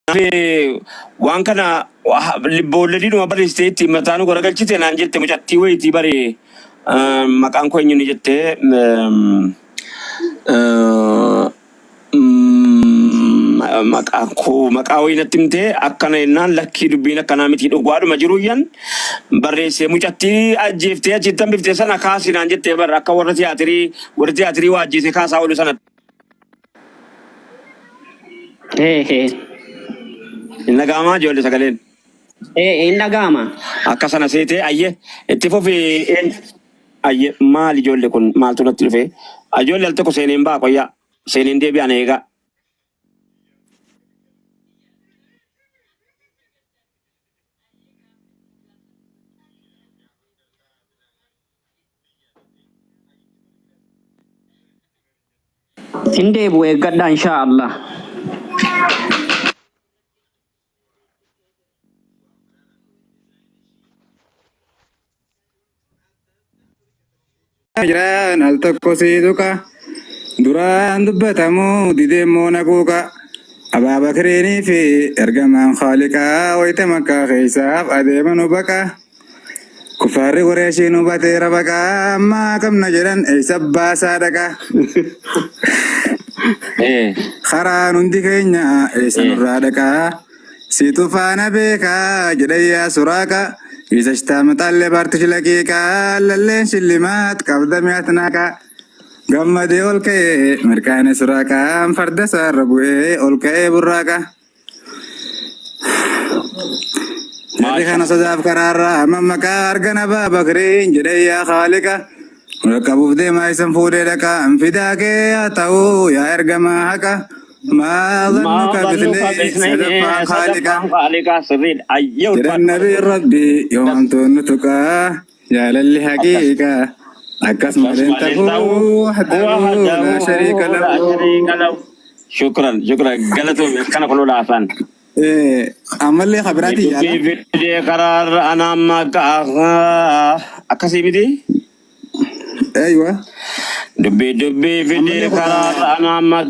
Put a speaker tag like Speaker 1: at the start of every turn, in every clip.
Speaker 1: waan kana boolladii dhuma barreessiteetti mataanu garagalchite naan jette mucattii wayitii bare maqaan koo eenyuun jettee maqaan koo maqaa wayinatti himtee akkana jennaan lakkii dubbiin akkanaa miti dhugaadhuma jiruyyan barreessee mucattii ajjeeftee achitti hambiftee sana kaasi naan jettee barra akka warra tiyaatirii waa ajjeese kaasaa oolu sana. Inna gama ijoollee sagaleen.
Speaker 2: Inna gama.
Speaker 1: Akka sana seetee ayyee itti fufii ayyee maal ijoollee kun maaltu natti dhufee ijoollee al tokko seeneen baa qoyyaa seeneen deebi'an eegaa.
Speaker 2: Inde bu eeggadha insha Allah.
Speaker 3: Jiran al tokko seetuka duraan dubbatamu dideemmoo naquuqa abaaba kireenii fi ergamaan khaaliqaa wayita makkaa keessaaf adeemanu baqa kufaarri qoreeshii nu bateera baqa ammaa qabna jedhan eessa baasaa dhaqa karaan hundi keenya eessa nurraa dhaqa siitu faana beekaa jedhayyaa suraaqa إذا اشتامت اللي بارتش لقيقا للين شلمات قبضة مياتناكا قمدي أولكي مركان سراكا فرد ساربوي أولكي براكا جدي خانا صداف قرارا ممكا أرقنا بابا كرين جدي يا خالقا ركبوا فدي ما يسنفودي لكا انفداكي أتاو يا إرقما هكا ما ظنك بثنين صدفا خالقا جرى النبي ربي يوم تنتقى يا للي حقيقة أكس مدين تقو حده لا شريك له
Speaker 1: شكرا قلتوا كان كله لافان
Speaker 3: أعمل لي خبراتي يا
Speaker 1: في قرار أنا ما أكسي بدي
Speaker 3: أيوة
Speaker 1: دبي في قرار أنا ما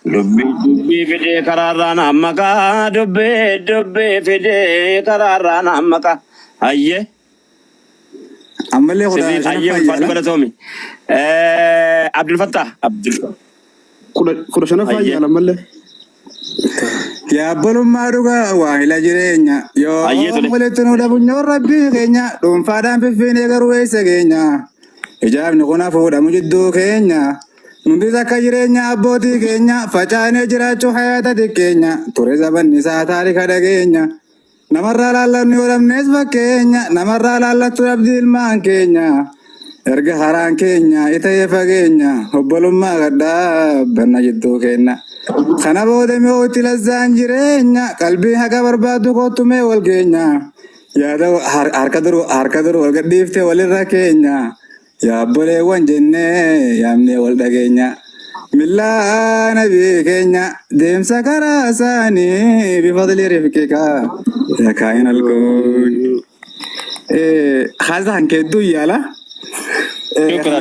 Speaker 1: dubbi fide kararana ammaka dubbi fide kararana ammaka ayye
Speaker 3: amale
Speaker 1: ayye fadu balatomi Abdul Fattah
Speaker 4: kura shana fayyala amale
Speaker 3: ya balummaa dhugaa waa ila jireenya yoo walitti nu dhabunyo rabbi keenya dhuunfaadhaan fiffiinee garuu eessa keenya ijaabni kun hafuudhamu jidduu keenya nuti akka jireenya abbootii keenya facaanee jiraachuu hayaata xiqqeenya ture zabanni isaa taarika dhageenya namarraa laallannu yoo dhabnees fakkeenya namarraa laallattu dhabdi ilmaan keenya erga haraan keenya ita'ee fageenya obbolummaa gadhaa banna jidduu keenya kana booda mee itti lazzaan jireenya qalbii haqa barbaaddu kottumee wal keenya yaada harka duru wal gadhiiftee walirra keenya يا بولي وانجنة يا مني والدقينة ملا نبي كينيا ديم سكرا ساني بفضل رفكك يا كائن الكون خازا هنكدو يالا
Speaker 1: شكرا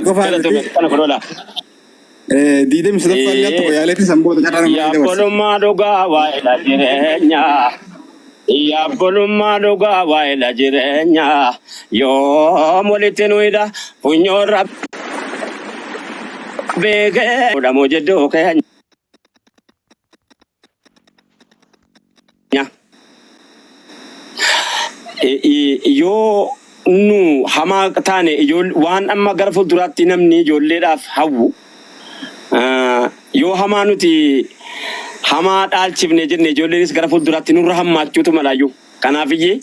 Speaker 3: دي مش دفع يا تو يا ليتي سمبو
Speaker 1: يا بولما دوغا وايلا جيرينيا يا بولما دوغا وايلا جيرينيا يوم ولتنويدا فنيورا بيجي ودا موجدو كينيا yoo nu hamaa taane waan amma gara fuulduraatti namni ijoolleedhaaf hawwu yoo hamaa nuti hamaa dhaalchifne jenne ijoolleenis gara fuulduraatti nurra hammaachuutu malaayyuu kanaaf iyyee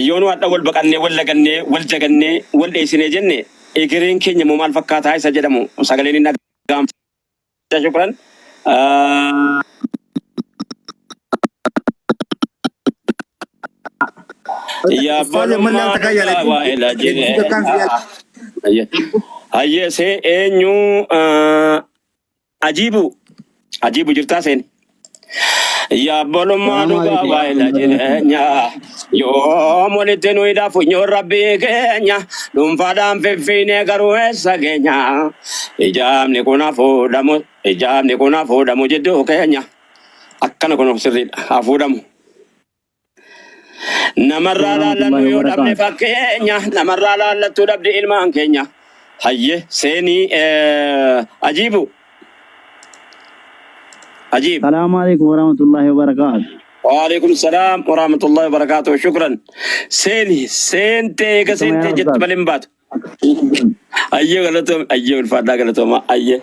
Speaker 1: yoo nu hadha wal baqannee wal lagannee wal jagannee wal dheessinee jenne egereen keenya moo maal fakkaataa isa jedhamu sagaleen hin dhagahamne. Shukran. يا بلما وإلى جنة هيا سي إنيو أجيبو جرتا سين Ya bolummaa
Speaker 2: Salaam
Speaker 1: dhugaa
Speaker 2: alaikum
Speaker 1: waa'ila
Speaker 2: warahmatullahi wabarakatuh.
Speaker 1: jireenya. Yoo walitti nu hidhafu yoo rabbii keenya. Dhuunfaadhaan finfinnee garuu eessa keenya. Ijaabni kun hafuudhamu jidduu keenya. Akkana kun sirriidha. Hafuudhamu. Namarraa laallannu
Speaker 2: Warahmatullahi
Speaker 1: yoo dhabne
Speaker 2: wabarakatuh.
Speaker 1: fakkeenya. Namarraa laallattuu dhabde ilmaan keenya. Hayyee seenii ajiibu. Ajiib.
Speaker 2: Salaam alaikum warahmatullahi wabarakatuh.
Speaker 1: وعليكم السلام ورحمة الله وبركاته شكرا سنتي
Speaker 2: Sama ya
Speaker 1: جت
Speaker 2: Ustaz.
Speaker 1: بلمبات أيه غلطهم أيه الفادا غلطهم أيه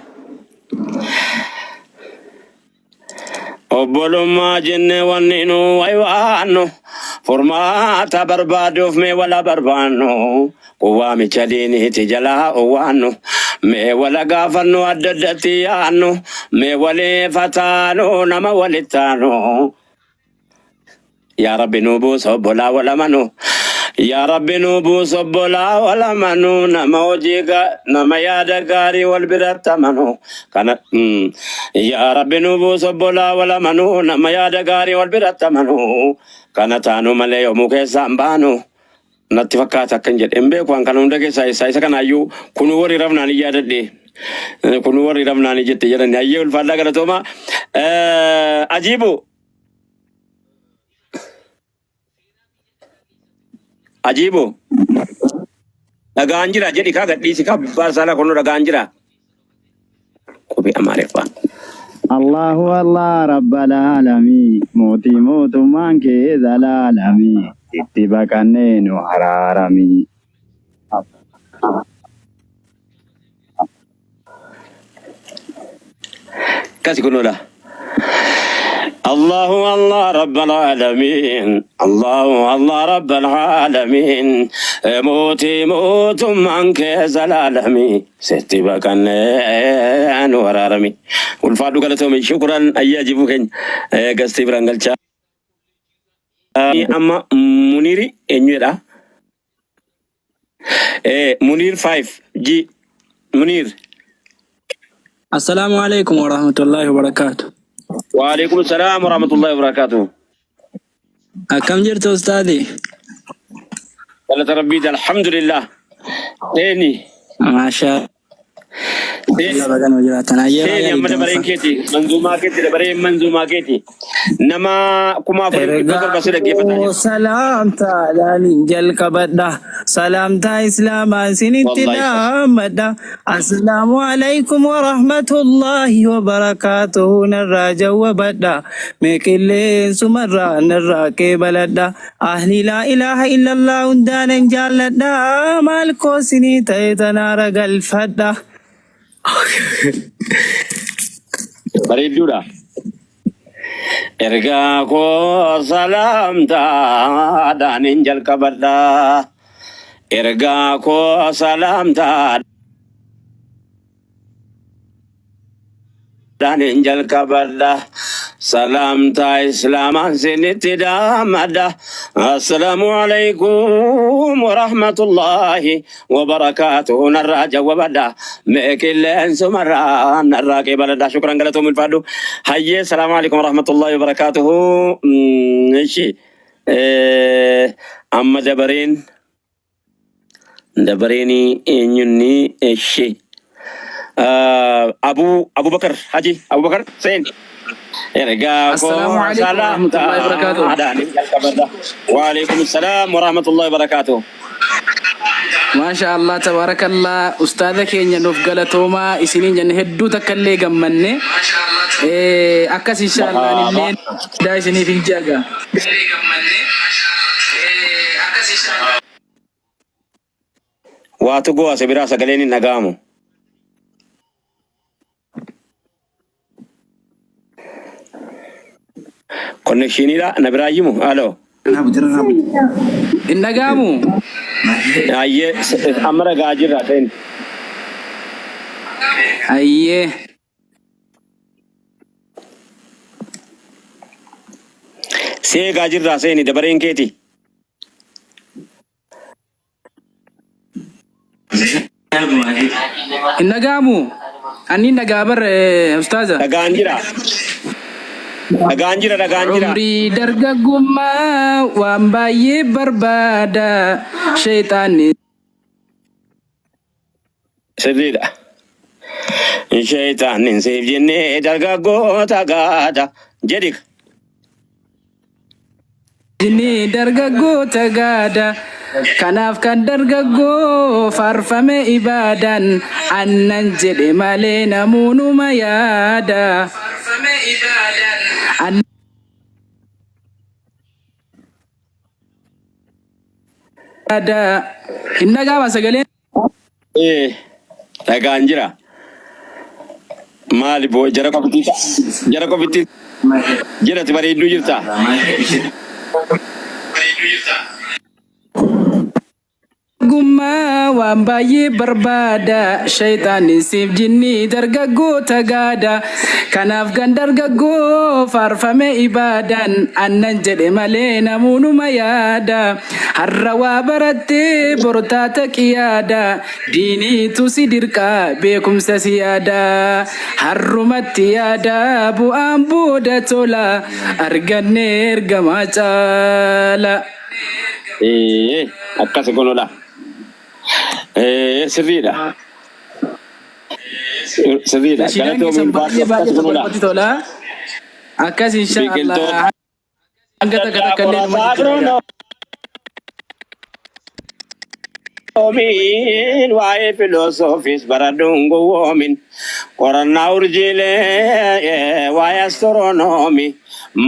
Speaker 1: Obbolummaa jenne wanni nu waywaannu furmaata barbaaduuf mee wala barbaannu waamicha diiniiti jalaa owwaannu mee wala gaafannu adda addatti yaannu mee walii fataanu nama walittaanu yaa rabbi nu buusa obbolaa wala manu yaa rabbi nu buusa obbolaa wala manu nama hojiiga nama yaada gaarii wal biratti amanu kana yaa rabbi nu buusa obbolaa wala manu nama yaada gaarii wal biratti amanu kana taanu malee yoomuu keessaan baanu natti fakkaata akkan jedhe hin beeku kan hunda keessaa isa kanaayyuu kunu warri rafnaan hin yaadadhe kunu warri rafnaan hin jette jedhani ayyee ulfaadhaa galatooma ajiibu ajiibu dhagaan jira jedhi kaa gadhiisi kaa baasala kunu dhagaan jira qubee amaariffaa
Speaker 2: Allahu Allah Rabbal Alamin. Moti motummaan kee zalaalami. Itti baqannee nu haraarami.
Speaker 1: kasi kunuudha الله الله رب العالمين الله الله رب العالمين موتي موت منك زلالمي ستي بكن انور رمي والفادو قالتهم شكرا اياجبك قستي برانغلچا اما منيري انيرا منير 5 جي منير
Speaker 5: السلام عليكم ورحمة الله وبركاته.
Speaker 1: وعليكم السلام ورحمة الله وبركاته.
Speaker 5: كم جرت أستاذي؟
Speaker 1: قالت ربي الحمد لله. إني
Speaker 5: ما شاء الله بقى وجراتنا
Speaker 1: سيني أما دبرين كيتي منزوما كيتي دبرين منزوما كيتي نما كما فرق بسيطة كيف
Speaker 5: سلام تعالى ننجل كبدا سلام تا إسلام سنتنا مدا السلام عليكم ورحمة الله وبركاته نراجع وبدا مكلين سمرا نراكي بلدا أهلي لا إله إلا الله ندانا جالدا مالكو سني تيتنا رجل فدا
Speaker 1: Bareeduudha. Ergaa koo salaamtaadhaan hin jalqabadha. Ergaa koo salaamtaadhaan hin jalqabadha. Salaamtaa Islaamaan sinitti dhaamadha. Assalaamu alaykum wa rahmatullahi wa barakatuhu narraa jawwabadha. Mee qilleensumarraa narraa qeebaladha. Shukran galatoom ulfaadhu. Hayyee salaamu alaykum wa rahmatullahi wa barakatuhu. Ishi amma dabareeni eenyunni ishi Abu Bakar Haji Abu Bakar Sen
Speaker 5: السلام عليكم ورحمة الله وبركاته.
Speaker 1: وعليكم السلام ورحمة الله وبركاته.
Speaker 5: ما شاء الله تبارك الله أستاذك ينوف قالتوما إسنين جن هدو تكلي جمّني أكاس إن شاء الله نمين دايسني في الجاجة
Speaker 1: واتو قوة سبرا سقليني نقامو كونكشيني لا نبراجمو الو
Speaker 5: النجامو
Speaker 1: ايه امرا غاجر راتين
Speaker 5: أيه
Speaker 1: سي غاجر راسيني دبرين كيتي
Speaker 5: النجامو أني نجابر أستاذة
Speaker 1: غانجرا dhagaan jira.
Speaker 5: Umrii dargaggummaa waan baay'ee barbaada shayxaanni.
Speaker 1: Sirriidha. Shayxaanin siif jennee dargaggoota gaada jedhika.
Speaker 5: Jinni dargaggoota gaada kanaaf kan dargaggoo faarfame ibaadan annan jedhe malee namuunuma yaada. Hinna gaafa sagaleen.
Speaker 1: Dhagaan jira. Maali boo jara qofitti jedhati bareedduu jirta.
Speaker 5: Gummaa waan baay'ee barbaada shayxaanni siif jinni dargaggoota gaada kanaaf kan dargaggoo faarfame ibaadan annan jedhe malee namuunuma yaada har'a waa barattee bortaata qiyaada diiniitu si dirqaa beekumsa si yaada har'umatti yaada bu'aan booda tola arganne ergamaa caala.
Speaker 1: Akkas gonoodha. Sirriidha.
Speaker 5: Akkas inshallah. Angkata kata kanneen
Speaker 1: Oomin waa'ee filoosoofis baradhuun gowwoomin qorannaa urjiilee waa'ee astiroonoomii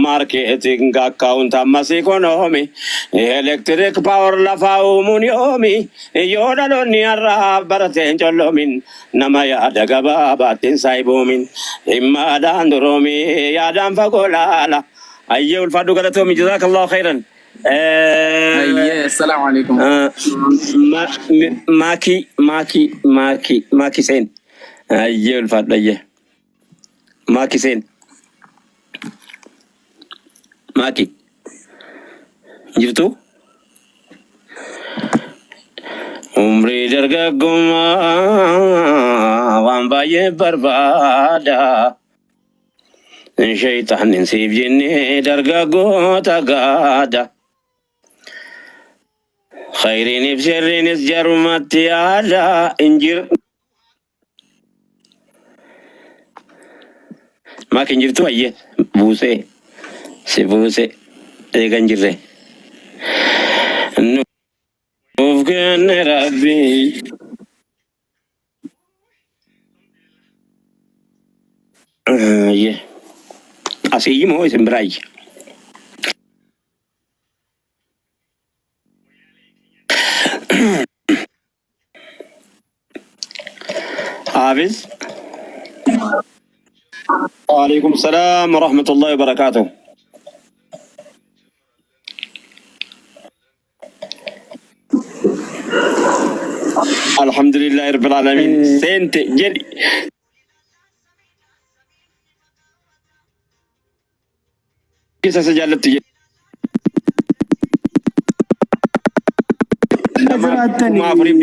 Speaker 1: markeeting akkaawunt ammas ikoonoomii elektiriik paawar lafaa uumuun yoomi yoo dhaloonni har'aa barateen colloomin nama yaada gabaabaattiin saayibuumin himmaadhaan duroomii yaadaan fagoo laala ayyee ulfaadhu galatoomi jazaakallahu khayran.
Speaker 5: السلام عليكم.
Speaker 1: ماكي سين. أيه الفاتحة أيه. ماكي سين. ماكي. جبتو؟ عمري درجة قما وامباي بربادا. شيطان نسيب جني درجة قوتا قادا. خيرين بشرين جرمتي على انجر ما كنجر تو ايه بوسي سبوسي ايغنجر نوفكن ربي ايه اسي مو اسم براي حافظ. وعليكم السلام ورحمة الله وبركاته. الحمد لله رب العالمين. سنت جري كيسا سجلت جري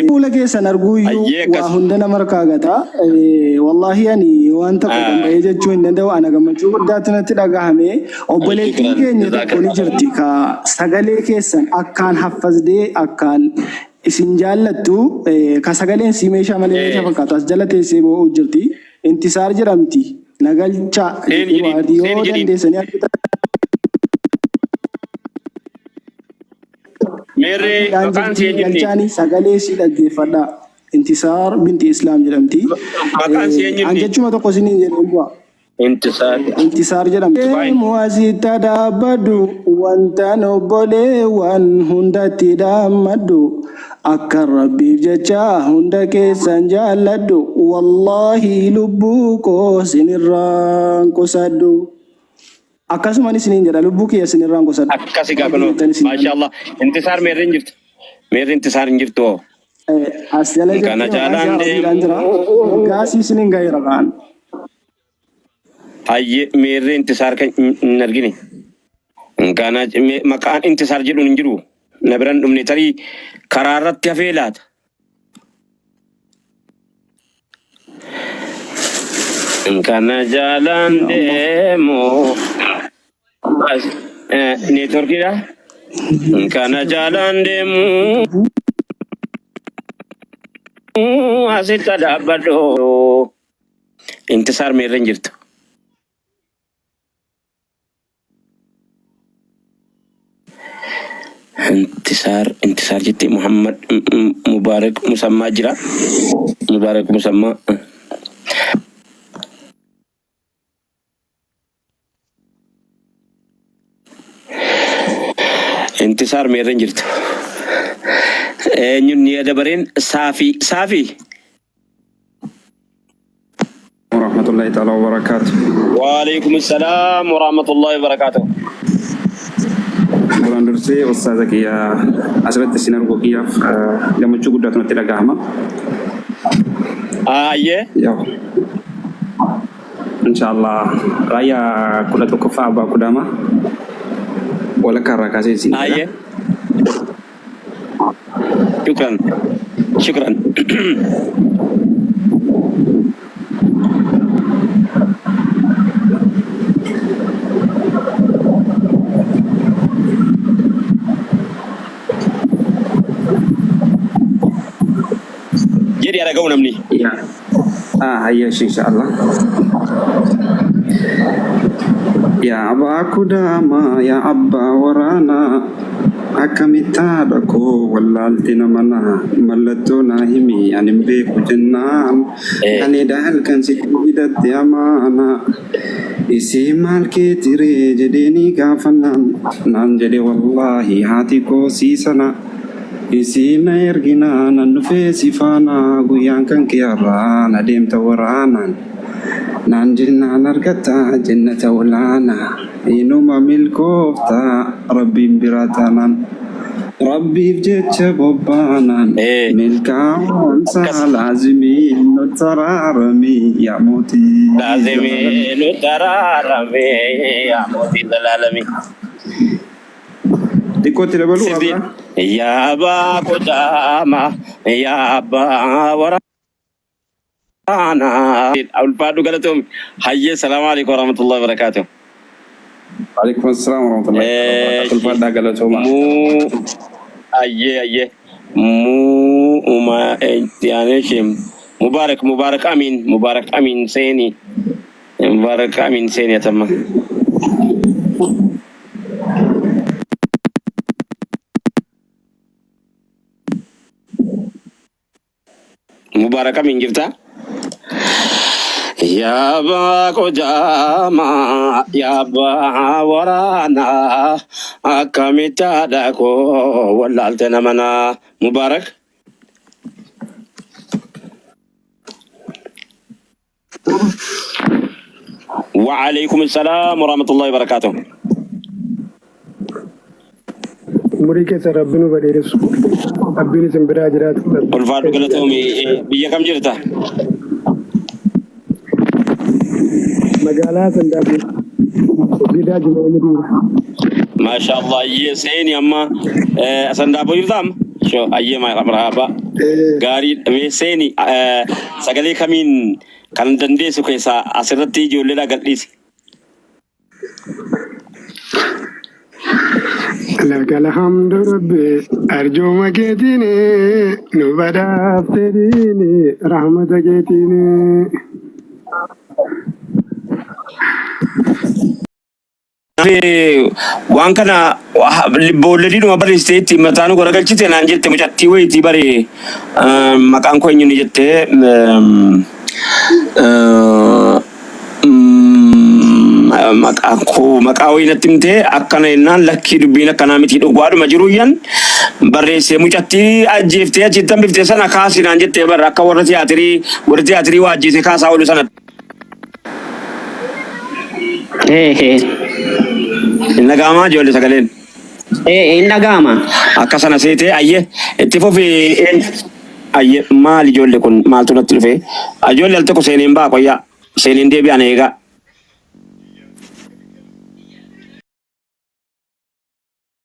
Speaker 4: fuula keessan arguuyyuu waa hunda nama harkaagata wallahi ani wanta qodan bahee jechuu hin danda'u ana gammachuu guddaatti natti dhagahame obboleettiin keenya tokko ni jirti ka sagalee keessan akkaan haffasdee akkaan isin jaallattu ka sagaleen si meeshaa malee meeshaa fakkaatu as jala teessee boo'uu jirti intisaar jedhamti nagalcha yoo dandeessanii argitan. Galchaanii sagalee si dhaggeeffadha. Intisaar binti Islaam jedhamti. Anjechuma tokko isiniin jedheen bu'a. Intisaar jedhamti. Muwaasitta dhaabbadhu wanta obboleewwan hundatti dhaammadhu akka rabbiif jecha hunda keessan jaalladhu wallaahi lubbuu koo sinirraan qusadhu. Akkasumas isiniin jedha lubbuu kiyya sinirraan qusadhu.
Speaker 1: Akkasi gaafanu maashaallah intisaar meerri hin jirtu. Meerri intisaar hin jirtu.
Speaker 4: As jala
Speaker 1: kana jaalaan
Speaker 4: jira. Gaasii isiniin gaheera kaan.
Speaker 1: Hayyee meerri intisaar kan hin argine. Kana maqaan intisaar jedhuun hin jiru. Na biran dhumne tarii karaa irratti hafee laata. Kana jaalaan deemu networkii dha. Kana jalan demu asitti dhaabbadhu. Intisaar meerra hin jirtu. انتصار جتي محمد مبارك مسمى جرا مبارك مسمى انتصار ميرن جرت ñun ya dabarin safi
Speaker 6: ورحمة الله تعالى وبركاته.
Speaker 1: وعليكم السلام ورحمة الله وبركاته.
Speaker 6: Bulan dursi ustazah kia asal tesinar kia jamu cukup datang tidak gama.
Speaker 1: Iya.
Speaker 6: Ya. Insyaallah raya kuda tu kefa ba kuda ma. Wala karra kasih sini.
Speaker 1: Iya. Syukran. Jadi ada kau namni?
Speaker 6: Iya. Iya insyaallah. Ya Abba Kudama, ya Abba Warana, akamita dako walaltina mana malatuna himi animbe kujennan kanidal kan sikidat yamana isi malki tire jedeni gafanan nan jede wallahi hatiku sisana isi nairgina nanufe sifana guyangkan kiara nadim tawaranan nanjina nargata jannata walana inuma milkofta rabbi biratanan rabbi jecha bobanan milkawan sa lazimi nutararami ya moti
Speaker 1: lazimi nutararami ya moti dalalami
Speaker 6: Diko tidak perlu apa?
Speaker 1: Ya Abba Kudama, ya Abba Warana. Alpadu galatum. Hayya, assalamualaikum warahmatullahi wabarakatuh.
Speaker 6: Waalaikumsalam warahmatullahi wabarakatuh. Alpadu galatum.
Speaker 1: Ayye. Tianeshim. Mubarak amin seni. Mubarak amin seni ya teman. Mubarak amin jirta? Ya Abba Kudama, ya Abba Warana, akamita dako walaltena mana. Mubarak. Waalaikumsalam warahmatullahi wabarakatuh.
Speaker 7: Mereka Rabbinu berdiri Rabbinu sembira jerat.
Speaker 1: Ulfadu galatumi biya kam jirta?
Speaker 7: Magala sandabi bida jumamudu.
Speaker 1: Masya Allah, iya seni amma sandabu yudam. Sho ayye marhaba. Gari me seni sagale kamin kan dande su kai sa asirati jolle da gadisi.
Speaker 7: لك الحمد ربي أرجو مكيتيني نبدا افتديني رحمتك يتيني
Speaker 1: waan kana booledi duma barreessiteetti mataan garagalchite naan jette mucattii wayitii bare maqaan koo eenyuun jette maqaa wayinatti himtee akkana jennaan lakkii dubbiin akkanaa miti dhugaadhuma jiruyyan barreessee mucattii ajjeeftee achitti hambiftee sana kaasi naan jettee barra akka warra tiyaatirii waa ajjeese kaasaa oolu sanatti. Innagama ijoollee sagaleen.
Speaker 8: Innagama.
Speaker 1: Akkasana seetee ayyee itti fufee ayyee maal ijoollee kun maaltu natti dhufee ijoollee al tokko seeneen baa qoyyaa seeneen deebi'an eegaa.